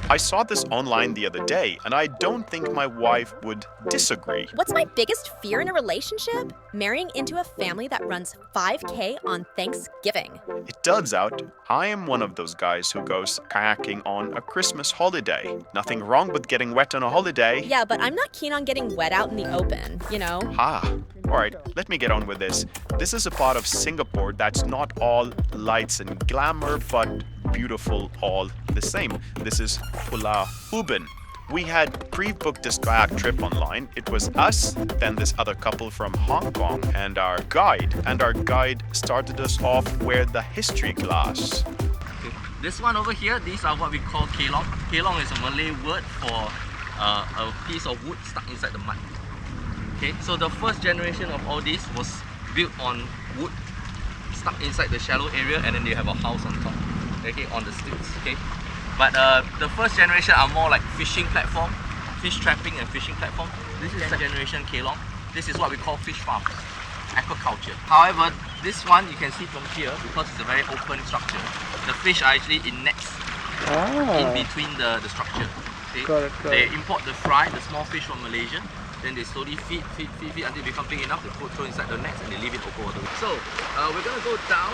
I saw this online the other day, and I don't think my wife would disagree. What's my biggest fear in a relationship? Marrying into a family that runs 5K on Thanksgiving. It turns out I am one of those guys who goes kayaking on a Christmas holiday. Nothing wrong with getting wet on a holiday. Yeah, but I'm not keen on getting wet out in the open, you know? Alright, let me get on with this. This is a part of Singapore that's not all lights and glamour, but beautiful all the same. This is Pulau Ubin. We had pre-booked this kayak trip online. It was us, then this other couple from Hong Kong, and our guide. And our guide started us off with the history class. Okay. This one over here, these are what we call kelong. Kelong is a Malay word for a piece of wood stuck inside the mud. Okay, so the first generation of all this was built on wood stuck inside the shallow area, and then they have a house on top, okay, on the stilts. Okay, but the first generation are more like fishing platform, fish trapping and fishing platform. This is second generation kelong. This is what we call fish farm, aquaculture. However, this one you can see from here, because it's a very open structure, the fish are actually in nets in between the structure. Okay? Correct. They import the fry, the small fish from Malaysia. Then they slowly feed until they become big enough. They throw inside the nets and they leave it open all the way. So we're gonna go down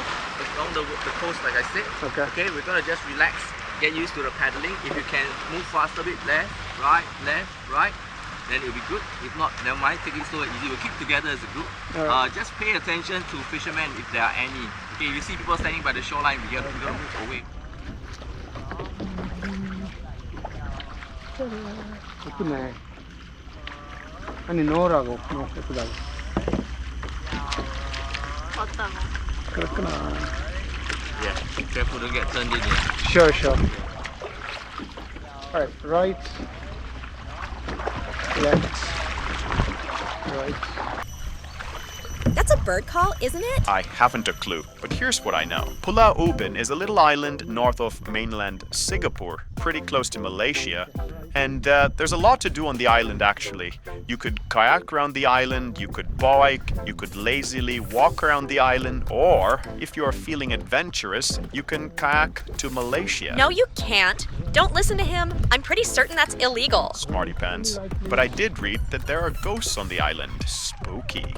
along the coast, like I said. Okay. We're gonna just relax, get used to the paddling. If you can move faster a bit, left, right, then it'll be good. If not, never mind. Take it slow and easy. We'll keep together as a group. Just pay attention to fishermen if there are any. Okay, if you see people standing by the shoreline, we gotta move away. 아니 넣으라고. 예쁘다고. 어떤 거? 그렇구나. Yeah, careful don't get turned in here. Sure. Alright, right, left, right. That's a bird call, isn't it? I haven't a clue, but here's what I know. Pulau Ubin is a little island north of mainland Singapore, pretty close to Malaysia. And there's a lot to do on the island actually. You could kayak around the island, you could bike, you could lazily walk around the island, or if you're feeling adventurous, you can kayak to Malaysia. No, you can't. Don't listen to him. I'm pretty certain that's illegal. Smarty pants. But I did read that there are ghosts on the island. Spooky.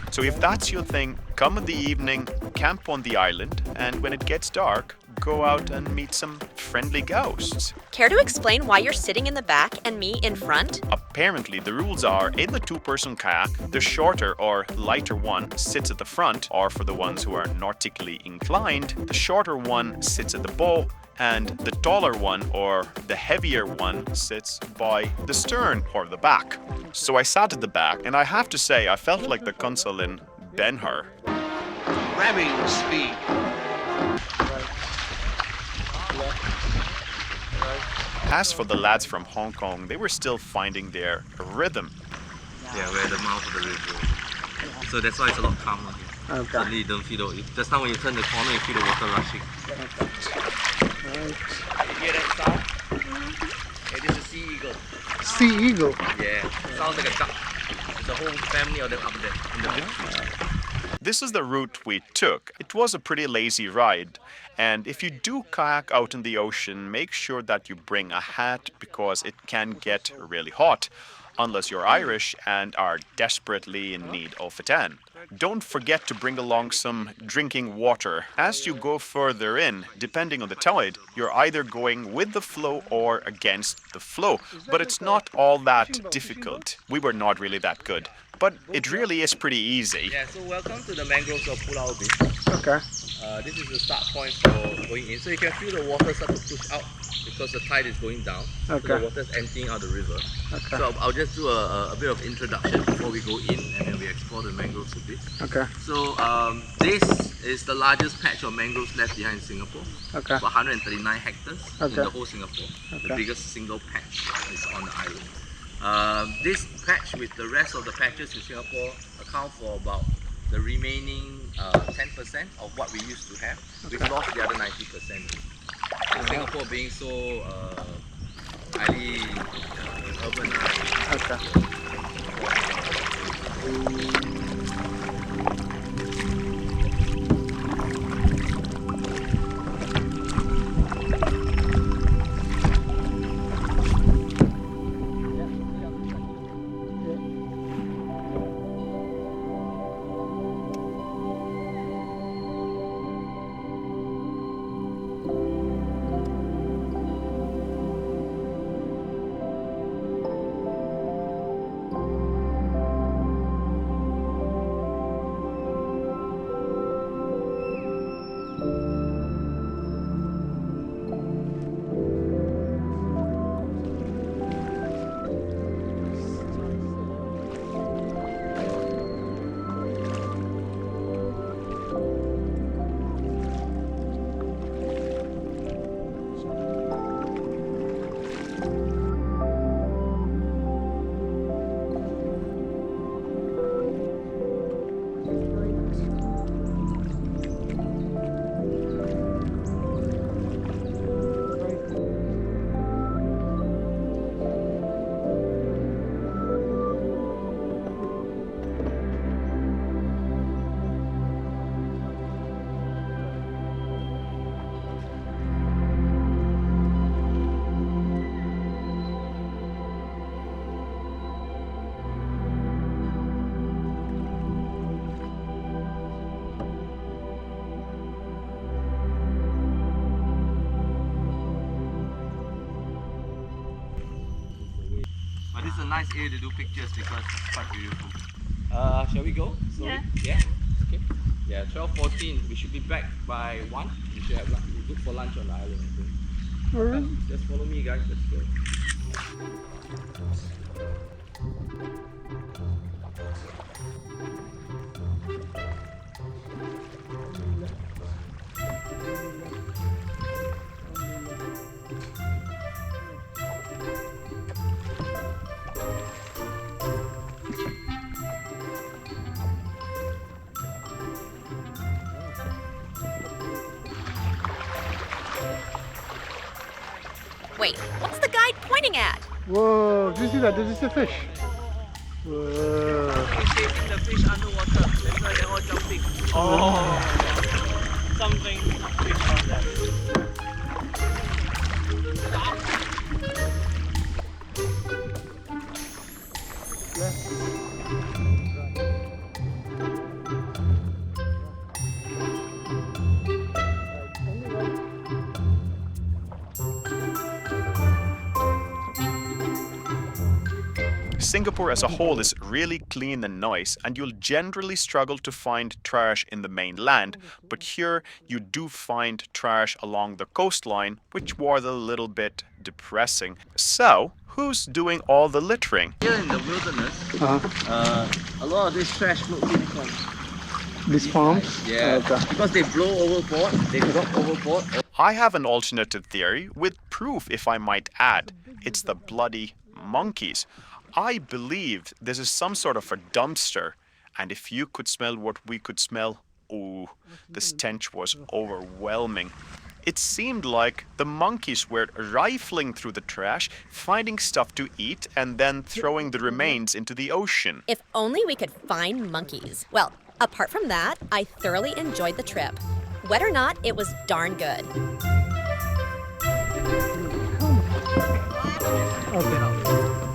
So if that's your thing, come in the evening, camp on the island, and when it gets dark, go out and meet some friendly ghosts. Care to explain why you're sitting in the back and me in front? Apparently, the rules are in the two-person kayak, the shorter or lighter one sits at the front, or for the ones who are nautically inclined, the shorter one sits at the bow, and the taller one or the heavier one sits by the stern or the back. So I sat at the back, and I have to say, I felt like the consul in Ben-Hur. Ramming speed. As for the lads from Hong Kong, they were still finding their rhythm. Yeah, we're at the mouth of the river. So that's why it's a lot calmer here. Okay. Suddenly you don't feel the... Just now when you turn the corner, you feel the water rushing. Right. You hear that sound? It is a sea eagle. Sea eagle. Yeah, sounds like a duck. There's a whole family of them up there in the big tree. This is the route we took. It was a pretty lazy ride. And if you do kayak out in the ocean, make sure that you bring a hat because it can get really hot, unless you're Irish and are desperately in need of a tan. Don't forget to bring along some drinking water. As you go further in, depending on the tide, you're either going with the flow or against the flow. But it's not all that difficult. We were not really that good. But it really is pretty easy. Yeah, so welcome to the mangroves of Pulau Ubin. Okay. This is the start point for going in. So you can feel the water start to push out because the tide is going down. Okay. So the water is emptying out the river. Okay. So I'll just do a bit of introduction before we go in and then we explore the mangroves a bit. Okay. So this is the largest patch of mangroves left behind in Singapore. Okay. About 139 hectares in the whole Singapore. Okay. The biggest single patch is on the island. This patch with the rest of the patches in Singapore account for about the remaining 10% of what we used to have. We've lost the other 90%. Singapore being so highly urbanized. Okay. This is a nice area to do pictures because it's quite beautiful. Shall we go? Slowly? Yeah. Okay. Yeah, 12:14. We should be back by 1. We should have lunch. We're good for lunch on the island, I think. Alright. Just follow me, guys. Let's go. Wait, what's the guide pointing at? Whoa, do you see that? Did you see a fish? Whoa. He's chasing the fish underwater. That's why they're all jumping. Oh, something fish on that. Singapore as a whole is really clean and nice, and you'll generally struggle to find trash in the mainland, but here you do find trash along the coastline, which was a little bit depressing. So, who's doing all the littering? Here in the wilderness, a lot of this trash floats in from These farms? Yeah, Okay. because they blow overboard, they drop overboard. I have an alternative theory, with proof if I might add. It's the bloody monkeys. I believe this is some sort of a dumpster, and if you could smell what we could smell, oh, the stench was overwhelming. It seemed like the monkeys were rifling through the trash, finding stuff to eat, and then throwing the remains into the ocean. If only we could find monkeys. Well, apart from that, I thoroughly enjoyed the trip. Wet or not, it was darn good. Okay.